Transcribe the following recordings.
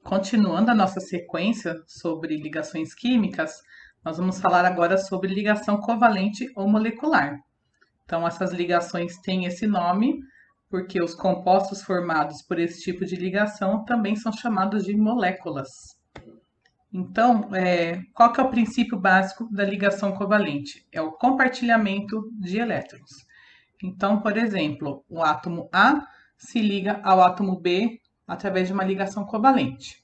Continuando a nossa sequência sobre ligações químicas, nós vamos falar agora sobre ligação covalente ou molecular. Então, essas ligações têm esse nome porque os compostos formados por esse tipo de ligação também são chamados de moléculas. Então, qual que é o princípio básico da ligação covalente? É o compartilhamento de elétrons. Então, por exemplo, o átomo A se liga ao átomo B através de uma ligação covalente.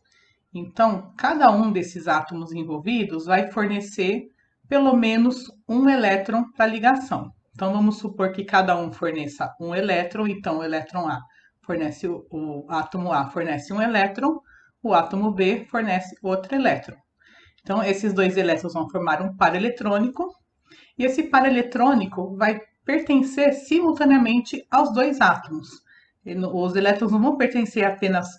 Então, cada um desses átomos envolvidos vai fornecer pelo menos um elétron para a ligação. Então, vamos supor que cada um forneça um elétron, então o elétron A fornece o átomo A fornece um elétron, o átomo B fornece outro elétron. Então, esses dois elétrons vão formar um par eletrônico, e esse par eletrônico vai pertencer simultaneamente aos dois átomos. Os elétrons não vão pertencer apenas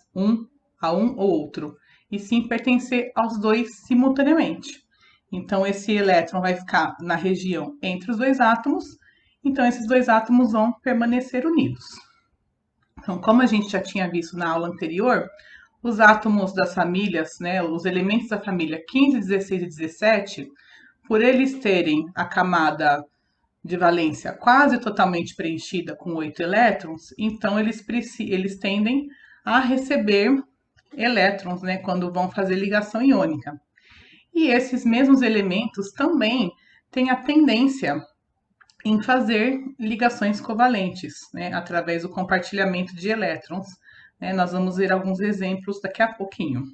a um ou outro, e sim pertencer aos dois simultaneamente. Então, esse elétron vai ficar na região entre os dois átomos, então esses dois átomos vão permanecer unidos. Então, como a gente já tinha visto na aula anterior, os átomos das famílias, né, os elementos da família 15, 16 e 17, por eles terem a camada de valência quase totalmente preenchida com 8 elétrons, então eles tendem a receber elétrons, né, quando vão fazer ligação iônica. E esses mesmos elementos também têm a tendência em fazer ligações covalentes, né, através do compartilhamento de elétrons. Nós vamos ver alguns exemplos daqui a pouquinho.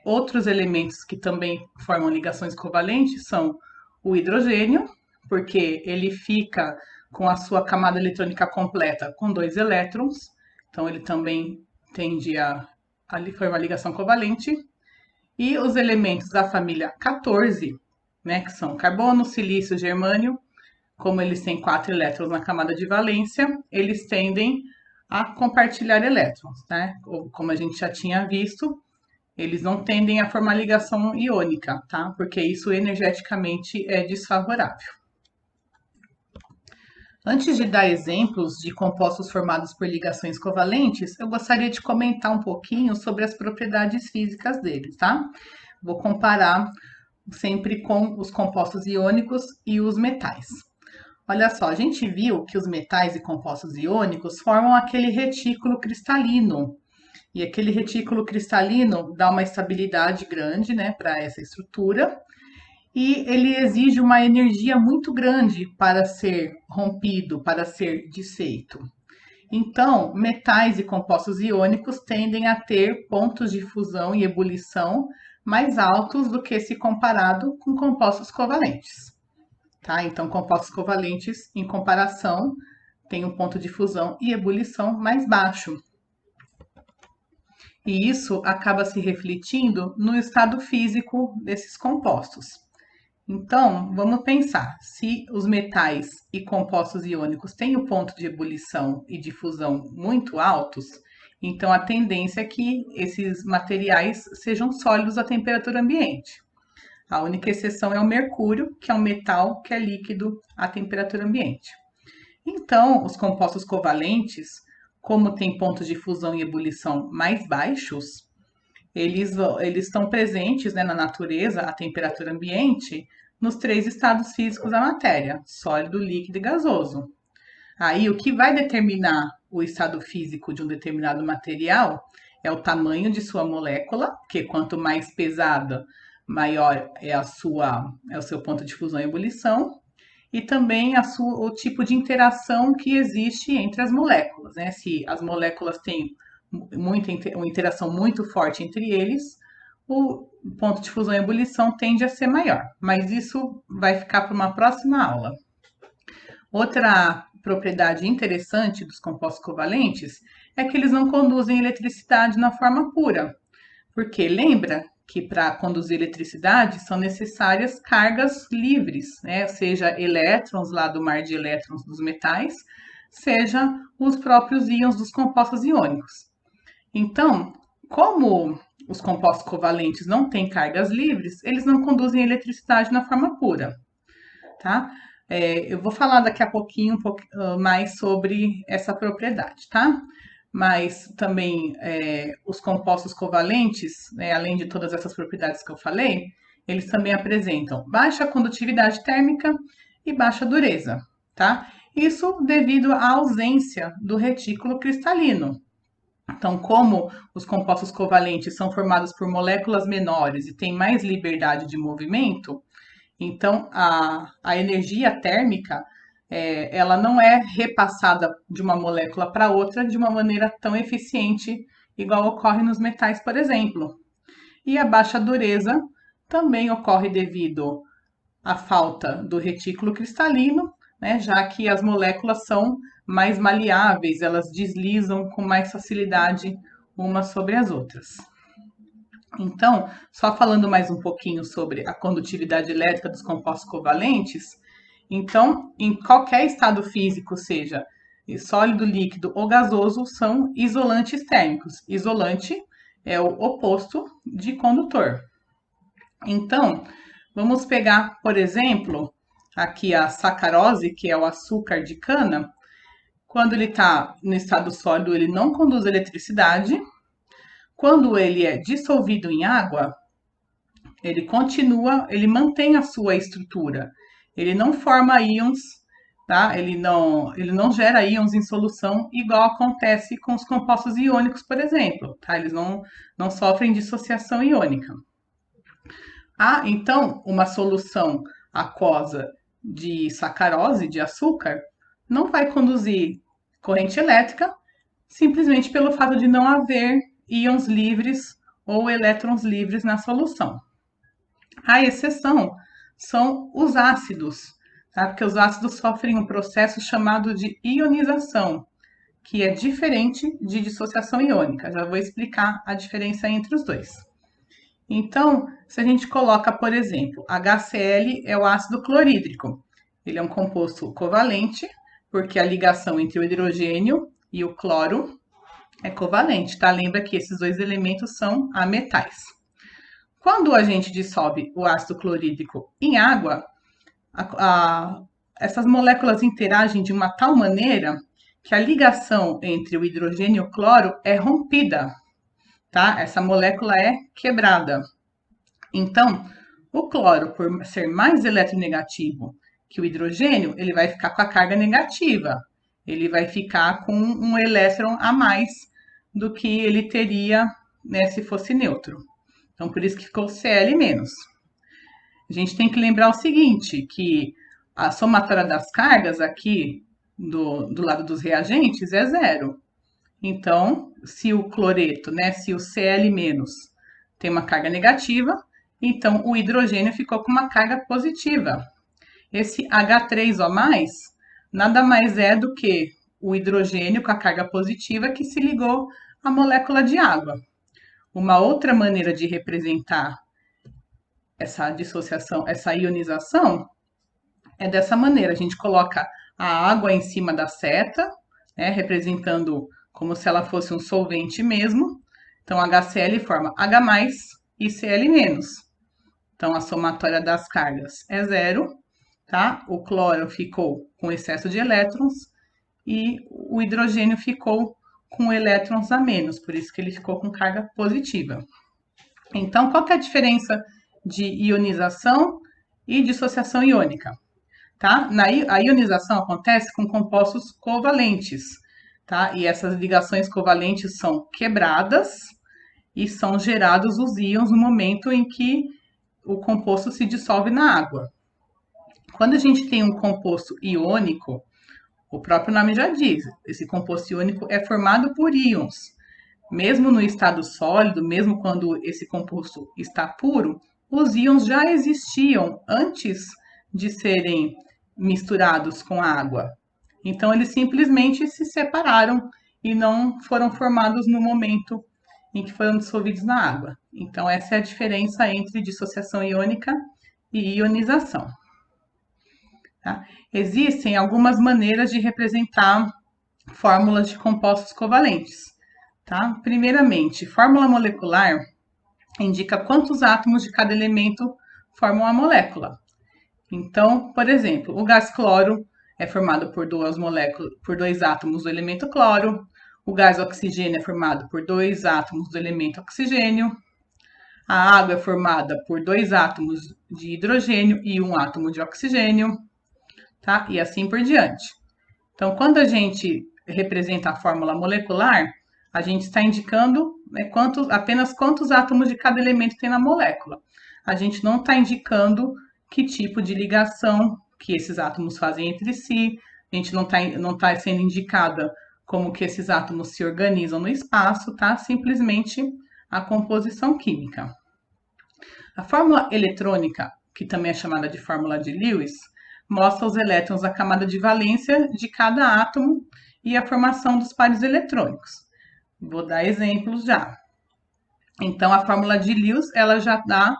Outros elementos que também formam ligações covalentes são o hidrogênio, porque ele fica com a sua camada eletrônica completa com 2 elétrons, então ele também tende a formar ligação covalente. E os elementos da família 14, né, que são carbono, silício, germânio, como eles têm 4 elétrons na camada de valência, eles tendem a compartilhar elétrons, né? Como a gente já tinha visto, eles não tendem a formar ligação iônica, tá? Porque isso energeticamente é desfavorável. Antes de dar exemplos de compostos formados por ligações covalentes, eu gostaria de comentar um pouquinho sobre as propriedades físicas deles, tá? Vou comparar sempre com os compostos iônicos e os metais. Olha só, a gente viu que os metais e compostos iônicos formam aquele retículo cristalino. E aquele retículo cristalino dá uma estabilidade grande, né, para essa estrutura. E ele exige uma energia muito grande para ser rompido, para ser desfeito. Então, metais e compostos iônicos tendem a ter pontos de fusão e ebulição mais altos do que se comparado com compostos covalentes. Tá? Então, compostos covalentes, em comparação, têm um ponto de fusão e ebulição mais baixo. E isso acaba se refletindo no estado físico desses compostos. Então, vamos pensar, se os metais e compostos iônicos têm o ponto de ebulição e de fusão muito altos, então a tendência é que esses materiais sejam sólidos à temperatura ambiente. A única exceção é o mercúrio, que é um metal que é líquido à temperatura ambiente. Então, os compostos covalentes, como têm pontos de fusão e ebulição mais baixos, eles estão presentes, né, na natureza, à temperatura ambiente, nos 3 estados físicos da matéria, sólido, líquido e gasoso. Aí, o que vai determinar o estado físico de um determinado material é o tamanho de sua molécula, porque quanto mais pesada, maior é o seu ponto de fusão e ebulição, e também o tipo de interação que existe entre as moléculas, né? Se as moléculas têm uma interação muito forte entre eles, o ponto de fusão e ebulição tende a ser maior. Mas isso vai ficar para uma próxima aula. Outra propriedade interessante dos compostos covalentes é que eles não conduzem eletricidade na forma pura. Porque lembra que para conduzir eletricidade são necessárias cargas livres, né? Seja elétrons lá do mar de elétrons dos metais, seja os próprios íons dos compostos iônicos. Então, como os compostos covalentes não têm cargas livres, eles não conduzem eletricidade na forma pura, tá? Eu vou falar daqui a pouquinho mais sobre essa propriedade, tá? mas também os compostos covalentes, né, além de todas essas propriedades que eu falei, eles também apresentam baixa condutividade térmica e baixa dureza, tá? Isso devido à ausência do retículo cristalino. Então, como os compostos covalentes são formados por moléculas menores e têm mais liberdade de movimento, então a energia térmica ela não é repassada de uma molécula para outra de uma maneira tão eficiente, igual ocorre nos metais, por exemplo. E a baixa dureza também ocorre devido à falta do retículo cristalino, né, já que as moléculas são mais maleáveis, elas deslizam com mais facilidade umas sobre as outras. Então, só falando mais um pouquinho sobre a condutividade elétrica dos compostos covalentes, então, em qualquer estado físico, seja sólido, líquido ou gasoso, são isolantes térmicos. Isolante é o oposto de condutor. Então, vamos pegar, por exemplo, aqui a sacarose, que é o açúcar de cana. Quando ele está no estado sólido, ele não conduz eletricidade. Quando ele é dissolvido em água, ele mantém a sua estrutura. Ele não forma íons, tá? Ele não gera íons em solução, igual acontece com os compostos iônicos, por exemplo, tá? Eles não sofrem dissociação iônica. Então, uma solução aquosa de sacarose, de açúcar, não vai conduzir corrente elétrica, simplesmente pelo fato de não haver íons livres ou elétrons livres na solução. A exceção são os ácidos, tá? Porque os ácidos sofrem um processo chamado de ionização, que é diferente de dissociação iônica. Já vou explicar a diferença entre os dois. Então, se a gente coloca, por exemplo, HCl é o ácido clorídrico. Ele é um composto covalente, porque a ligação entre o hidrogênio e o cloro é covalente, tá? Lembra que esses dois elementos são ametais. Quando a gente dissolve o ácido clorídrico em água, essas moléculas interagem de uma tal maneira que a ligação entre o hidrogênio e o cloro é rompida, tá? Essa molécula é quebrada. Então, o cloro, por ser mais eletronegativo que o hidrogênio, ele vai ficar com a carga negativa. Ele vai ficar com um elétron a mais do que ele teria, né, se fosse neutro. Então, por isso que ficou Cl-. A gente tem que lembrar o seguinte, que a somatória das cargas aqui do lado dos reagentes é zero. Então, se o cloreto, né, se o Cl- tem uma carga negativa, então o hidrogênio ficou com uma carga positiva. Esse H3O+, nada mais é do que o hidrogênio com a carga positiva que se ligou à molécula de água. Uma outra maneira de representar essa dissociação, essa ionização, é dessa maneira. A gente coloca a água em cima da seta, né, representando como se ela fosse um solvente mesmo. Então, HCl forma H+, e Cl-. Então, a somatória das cargas é zero, tá? O cloro ficou com excesso de elétrons e o hidrogênio ficou com elétrons a menos, por isso que ele ficou com carga positiva. Então, qual que é a diferença de ionização e dissociação iônica? Tá? A ionização acontece com compostos covalentes, tá? E essas ligações covalentes são quebradas e são gerados os íons no momento em que o composto se dissolve na água. Quando a gente tem um composto iônico, o próprio nome já diz, esse composto iônico é formado por íons. Mesmo no estado sólido, mesmo quando esse composto está puro, os íons já existiam antes de serem misturados com a água. Então, eles simplesmente se separaram e não foram formados no momento em que foram dissolvidos na água. Então, essa é a diferença entre dissociação iônica e ionização. Tá? Existem algumas maneiras de representar fórmulas de compostos covalentes. Tá? Primeiramente, fórmula molecular indica quantos átomos de cada elemento formam a molécula. Então, por exemplo, o gás cloro é formado por duas moléculas, por dois átomos do elemento cloro. O gás oxigênio é formado por 2 átomos do elemento oxigênio. A água é formada por 2 átomos de hidrogênio e 1 átomo de oxigênio, tá? E assim por diante. Então, quando a gente representa a fórmula molecular, a gente está indicando, né, apenas quantos átomos de cada elemento tem na molécula. A gente não está indicando que tipo de ligação que esses átomos fazem entre si, a gente não tá sendo indicada como que esses átomos se organizam no espaço, tá? Simplesmente a composição química. A fórmula eletrônica, que também é chamada de fórmula de Lewis, mostra os elétrons da camada de valência de cada átomo e a formação dos pares eletrônicos. Vou dar exemplos já. Então, a fórmula de Lewis, ela já dá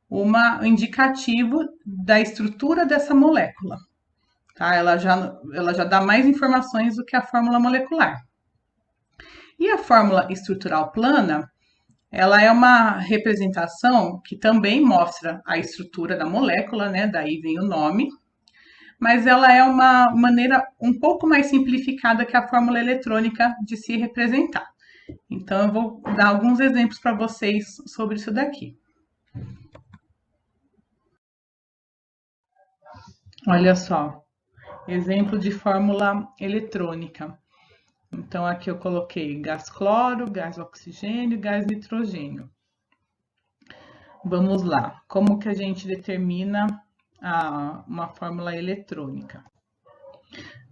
um indicativo da estrutura dessa molécula. Tá? Ela já dá mais informações do que a fórmula molecular. E a fórmula estrutural plana, ela é uma representação que também mostra a estrutura da molécula, né? Daí vem o nome, mas ela é uma maneira um pouco mais simplificada que a fórmula eletrônica de se representar. Então, eu vou dar alguns exemplos para vocês sobre isso daqui. Olha só, exemplo de fórmula eletrônica. Então, aqui eu coloquei gás cloro, gás oxigênio, gás nitrogênio. Vamos lá, como que a gente determina uma fórmula eletrônica?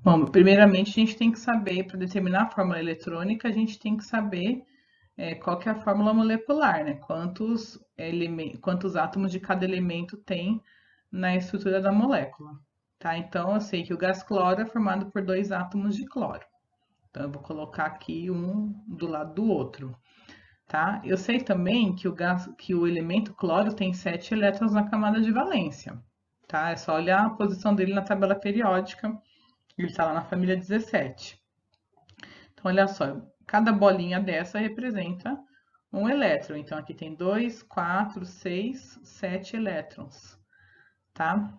Bom, primeiramente a gente tem que saber, para determinar a fórmula eletrônica, a gente tem que saber qual que é a fórmula molecular, né? Quantos átomos de cada elemento tem na estrutura da molécula, tá? Então, eu sei que o gás cloro é formado por 2 átomos de cloro. Então, eu vou colocar aqui um do lado do outro, tá? Eu sei também que o elemento cloro tem 7 elétrons na camada de valência, tá? É só olhar a posição dele na tabela periódica, ele está lá na família 17. Então, olha só, cada bolinha dessa representa um elétron. Então, aqui tem 2, 4, 6, 7 elétrons, tá?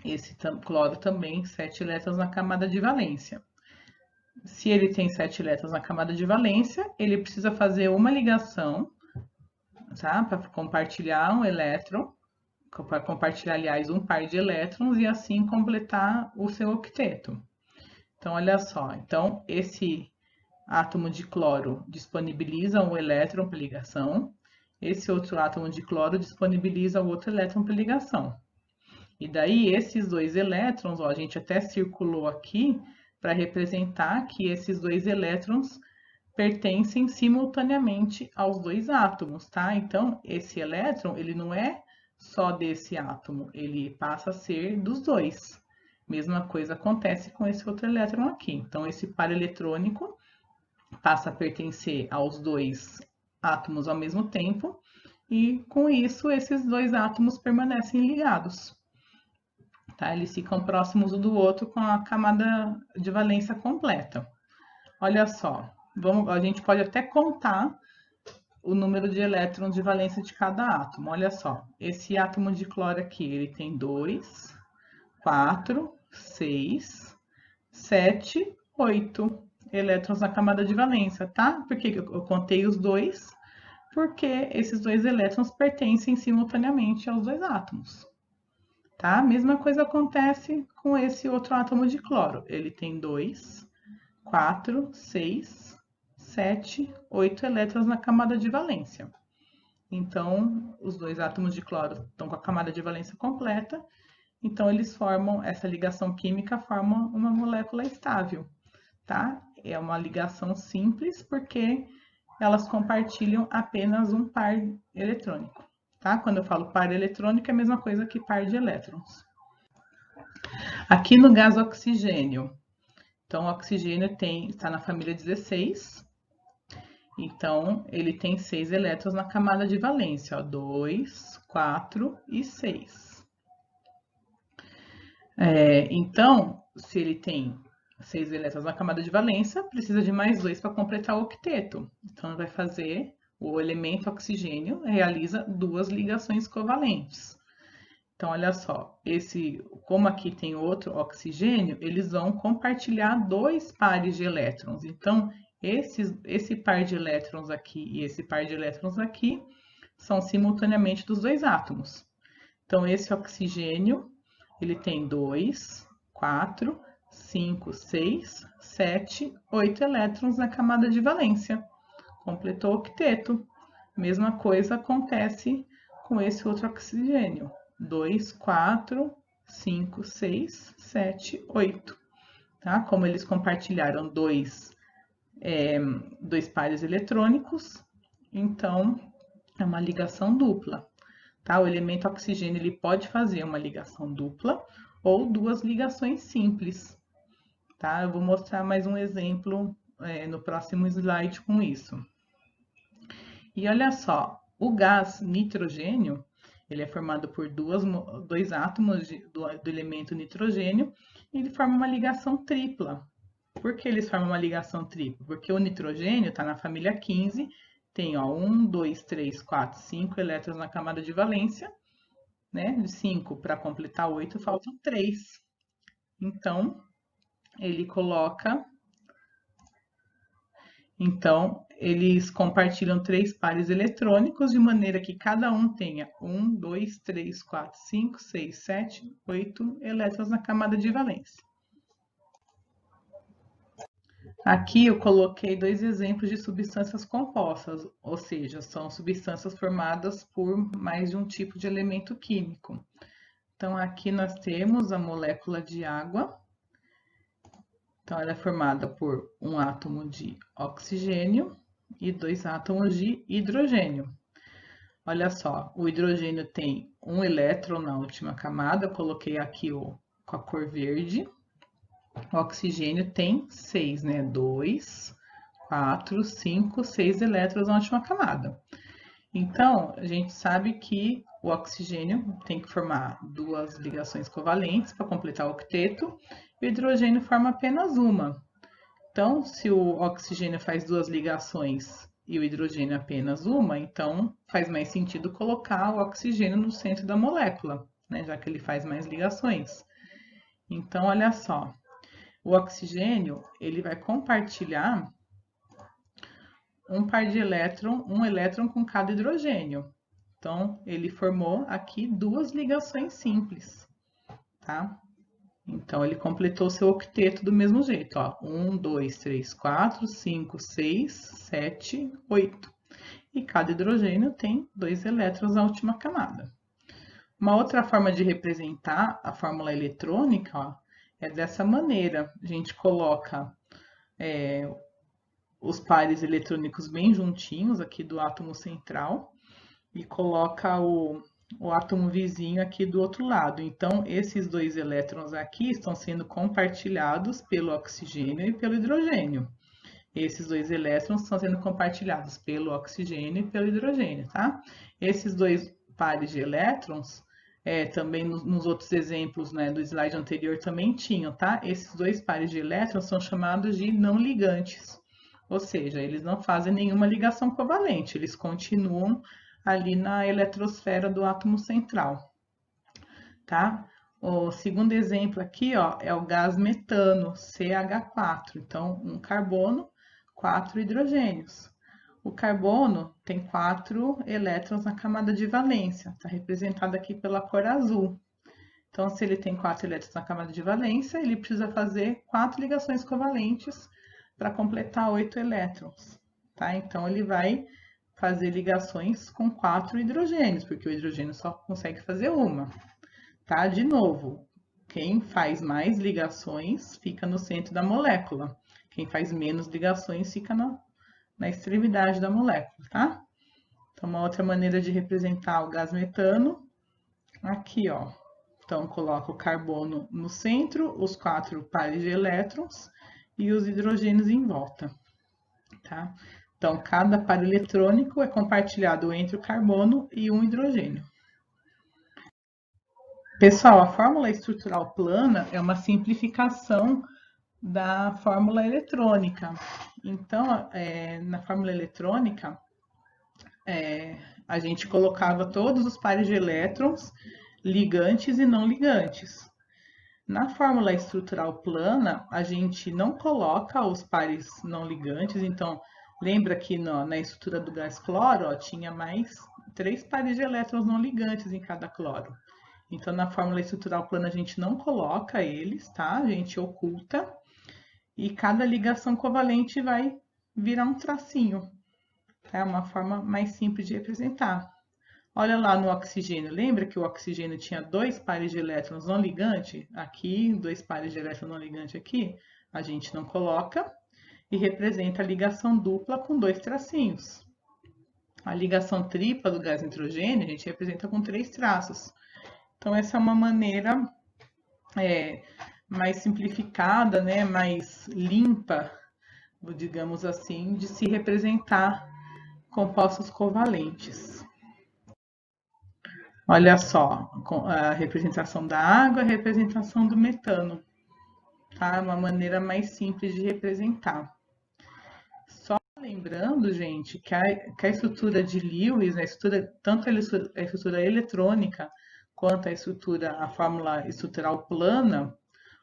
Esse cloro também, 7 elétrons na camada de valência. Se ele tem 7 elétrons na camada de valência, ele precisa fazer uma ligação, tá? Para compartilhar um elétron, para compartilhar, aliás, um par de elétrons e assim completar o seu octeto. Então, olha só. Então, esse átomo de cloro disponibiliza um elétron para ligação, esse outro átomo de cloro disponibiliza o outro elétron para ligação. E daí, esses 2 elétrons, ó, a gente até circulou aqui para representar que esses 2 elétrons pertencem simultaneamente aos 2 átomos, tá? Então, esse elétron, ele não é só desse átomo, ele passa a ser dos 2. Mesma coisa acontece com esse outro elétron aqui. Então, esse par eletrônico passa a pertencer aos 2 átomos ao mesmo tempo, e com isso, esses 2 átomos permanecem ligados. Tá? Eles ficam próximos um do outro com a camada de valência completa. Olha só, a gente pode até contar o número de elétrons de valência de cada átomo. Olha só, esse átomo de cloro aqui, ele tem 2, 4, 6, 7, 8 elétrons na camada de valência, tá? Por que eu contei os 2? Porque esses 2 elétrons pertencem simultaneamente aos 2 átomos. Tá? A mesma coisa acontece com esse outro átomo de cloro. Ele tem 2, 4, 6, 7, 8 elétrons na camada de valência. Então, os 2 átomos de cloro estão com a camada de valência completa, então eles formam, essa ligação química forma uma molécula estável, tá? É uma ligação simples porque elas compartilham apenas um par eletrônico. Tá? Quando eu falo par eletrônico, é a mesma coisa que par de elétrons. Aqui no gás oxigênio, então o oxigênio está na família 16, então ele tem 6 elétrons na camada de valência, 2, 4 e 6. Então, se ele tem 6 elétrons na camada de valência, precisa de mais 2 para completar o octeto. Então, vai fazer o elemento oxigênio realiza 2 ligações covalentes. Então, olha só, como aqui tem outro oxigênio, eles vão compartilhar 2 pares de elétrons. Então, esse par de elétrons aqui e esse par de elétrons aqui são simultaneamente dos dois átomos. Então, esse oxigênio, ele tem 2, 4, 5, 6, 7, 8 elétrons na camada de valência. Completou o octeto. Mesma coisa acontece com esse outro oxigênio. 2, 4, 5, 6, 7, 8. Tá? Como eles compartilharam dois pares eletrônicos, então é uma ligação dupla. Tá? O elemento oxigênio ele pode fazer uma ligação dupla ou duas ligações simples. Tá? Eu vou mostrar mais um exemplo no próximo slide com isso. E olha só, o gás nitrogênio, ele é formado por dois átomos do elemento nitrogênio e ele forma uma ligação tripla. Por que eles formam uma ligação tripla? Porque o nitrogênio está na família 15, tem 1, 2, 3, 4, 5 elétrons na camada de valência, né? De 5 para completar 8, faltam 3. Então, eles compartilham 3 pares eletrônicos de maneira que cada um tenha 1, 2, 3, 4, 5, 6, 7, 8 elétrons na camada de valência. Aqui eu coloquei 2 exemplos de substâncias compostas, ou seja, são substâncias formadas por mais de um tipo de elemento químico. Então, aqui nós temos a molécula de água. Então, ela é formada por um átomo de oxigênio e 2 átomos de hidrogênio. Olha só, o hidrogênio tem um elétron na última camada, eu coloquei aqui com a cor verde. O oxigênio tem 6, né? 2, 4, 5, 6 elétrons na última camada. Então, a gente sabe que o oxigênio tem que formar 2 ligações covalentes para completar o octeto, e o hidrogênio forma apenas uma. Então, se o oxigênio faz 2 ligações e o hidrogênio apenas uma, então faz mais sentido colocar o oxigênio no centro da molécula, né? Já que ele faz mais ligações. Então, olha só. O oxigênio, ele vai compartilhar um par de um elétron com cada hidrogênio. Então, ele formou aqui 2 ligações simples, tá? Então, ele completou seu octeto do mesmo jeito, ó. 1, 2, 3, 4, 5, 6, 7, 8. E cada hidrogênio tem 2 elétrons na última camada. Uma outra forma de representar a fórmula eletrônica, ó, é dessa maneira. A gente coloca os pares eletrônicos bem juntinhos aqui do átomo central e coloca o átomo vizinho aqui do outro lado. Então, esses 2 elétrons aqui estão sendo compartilhados pelo oxigênio e pelo hidrogênio. Esses 2 elétrons estão sendo compartilhados pelo oxigênio e pelo hidrogênio, tá? Esses 2 pares de elétrons também nos outros exemplos, né, do slide anterior também tinham, tá? Esses 2 pares de elétrons são chamados de não ligantes, ou seja, eles não fazem nenhuma ligação covalente, eles continuam ali na eletrosfera do átomo central, tá? O segundo exemplo aqui, ó, é o gás metano, CH4, então um carbono, 4 hidrogênios. O carbono tem 4 elétrons na camada de valência, está representado aqui pela cor azul. Então, se ele tem 4 elétrons na camada de valência, ele precisa fazer 4 ligações covalentes para completar 8 elétrons, tá? Então, ele vai fazer ligações com 4 hidrogênios, porque o hidrogênio só consegue fazer uma, tá? De novo, quem faz mais ligações fica no centro da molécula, quem faz menos ligações fica na extremidade da molécula, tá? Então, uma outra maneira de representar o gás metano, aqui, ó. Então, coloca o carbono no centro, os 4 pares de elétrons e os hidrogênios em volta, tá? Então, cada par eletrônico é compartilhado entre o carbono e um hidrogênio. Pessoal, a fórmula estrutural plana é uma simplificação da fórmula eletrônica. Então, na fórmula eletrônica, a gente colocava todos os pares de elétrons ligantes e não ligantes. Na fórmula estrutural plana, a gente não coloca os pares não ligantes, então lembra que na estrutura do gás cloro, ó, tinha mais 3 pares de elétrons não ligantes em cada cloro. Então, na fórmula estrutural plana, a gente não coloca eles, tá? A gente oculta. E cada ligação covalente vai virar um tracinho. É uma forma mais simples de representar. Olha lá no oxigênio. Lembra que o oxigênio tinha 2 pares de elétrons não ligante? Aqui, 2 pares de elétrons não ligante aqui. A gente não coloca e representa a ligação dupla com 2 tracinhos. A ligação tripla do gás nitrogênio a gente representa com 3 traços. Então, essa é uma maneira mais simplificada, né, mais limpa, digamos assim, de se representar compostos covalentes. Olha só, a representação da água, a representação do metano, tá? Uma maneira mais simples de representar. Só lembrando, gente, que a estrutura de Lewis, tanto a estrutura eletrônica quanto a fórmula estrutural plana,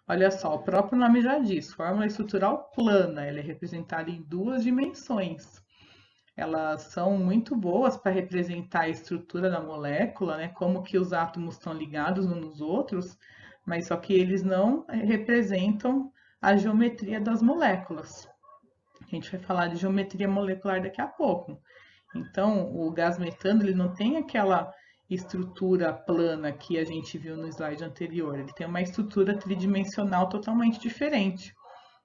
olha só, o próprio nome já diz, fórmula estrutural plana, ela é representada em 2 dimensões. Elas são muito boas para representar a estrutura da molécula, né? Como que os átomos estão ligados uns nos outros, mas só que eles não representam a geometria das moléculas. A gente vai falar de geometria molecular daqui a pouco. Então, o gás metano, ele não tem aquela estrutura plana que a gente viu no slide anterior. Ele tem uma estrutura tridimensional totalmente diferente.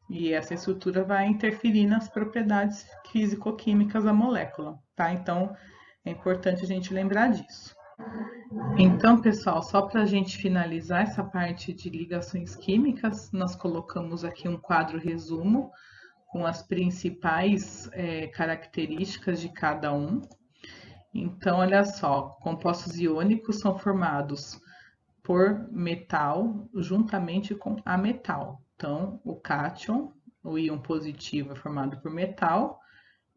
E essa estrutura vai interferir nas propriedades físico-químicas da molécula, tá? Então, é importante a gente lembrar disso. Então, pessoal, só para a gente finalizar essa parte de ligações químicas, nós colocamos aqui um quadro resumo com as principais características de cada um. Então, olha só, compostos iônicos são formados por metal juntamente com ametal. Então, o cátion, o íon positivo, é formado por metal,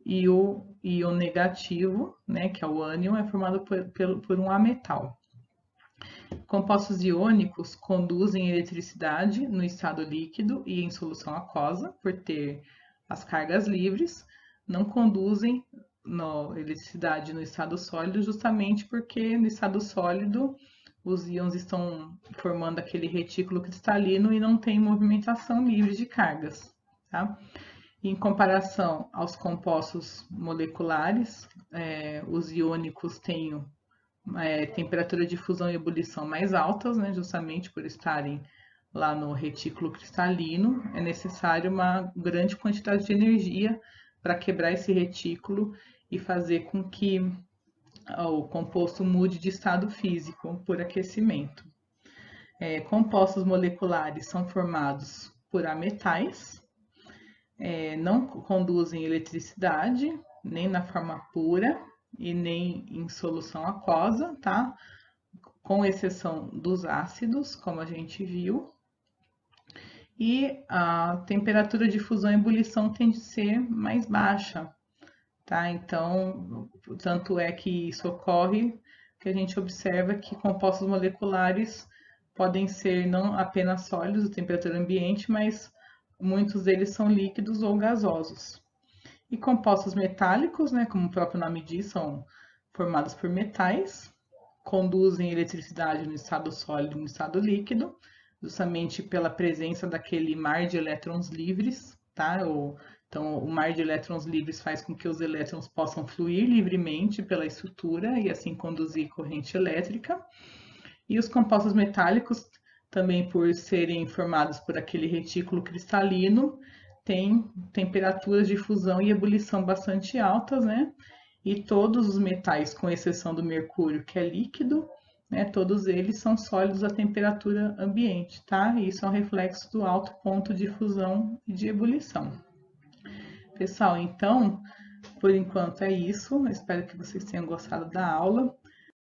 e o íon negativo, né, que é o ânion, é formado por um ametal. Compostos iônicos conduzem eletricidade no estado líquido e em solução aquosa, por ter as cargas livres, não conduzem eletricidade no estado sólido, justamente porque no estado sólido os íons estão formando aquele retículo cristalino e não tem movimentação livre de cargas, tá? Em comparação aos compostos moleculares, os iônicos têm temperatura de fusão e ebulição mais altas, né, justamente por estarem lá no retículo cristalino, é necessário uma grande quantidade de energia para quebrar esse retículo e fazer com que o composto mude de estado físico por aquecimento. Compostos moleculares são formados por ametais, não conduzem eletricidade, nem na forma pura e nem em solução aquosa, tá? Com exceção dos ácidos, como a gente viu. E a temperatura de fusão e ebulição tende a ser mais baixa, tá? Então, tanto é que isso ocorre que a gente observa que compostos moleculares podem ser não apenas sólidos, de temperatura ambiente, mas muitos deles são líquidos ou gasosos. E compostos metálicos, né, como o próprio nome diz, são formados por metais, conduzem eletricidade no estado sólido e no estado líquido, justamente pela presença daquele mar de elétrons livres, tá? Então, o mar de elétrons livres faz com que os elétrons possam fluir livremente pela estrutura e assim conduzir corrente elétrica. E os compostos metálicos, também por serem formados por aquele retículo cristalino, têm temperaturas de fusão e ebulição bastante altas, né? E todos os metais, com exceção do mercúrio, que é líquido, né? Todos eles são sólidos a temperatura ambiente, tá? E isso é um reflexo do alto ponto de fusão e de ebulição. Pessoal, então, por enquanto é isso. Eu espero que vocês tenham gostado da aula.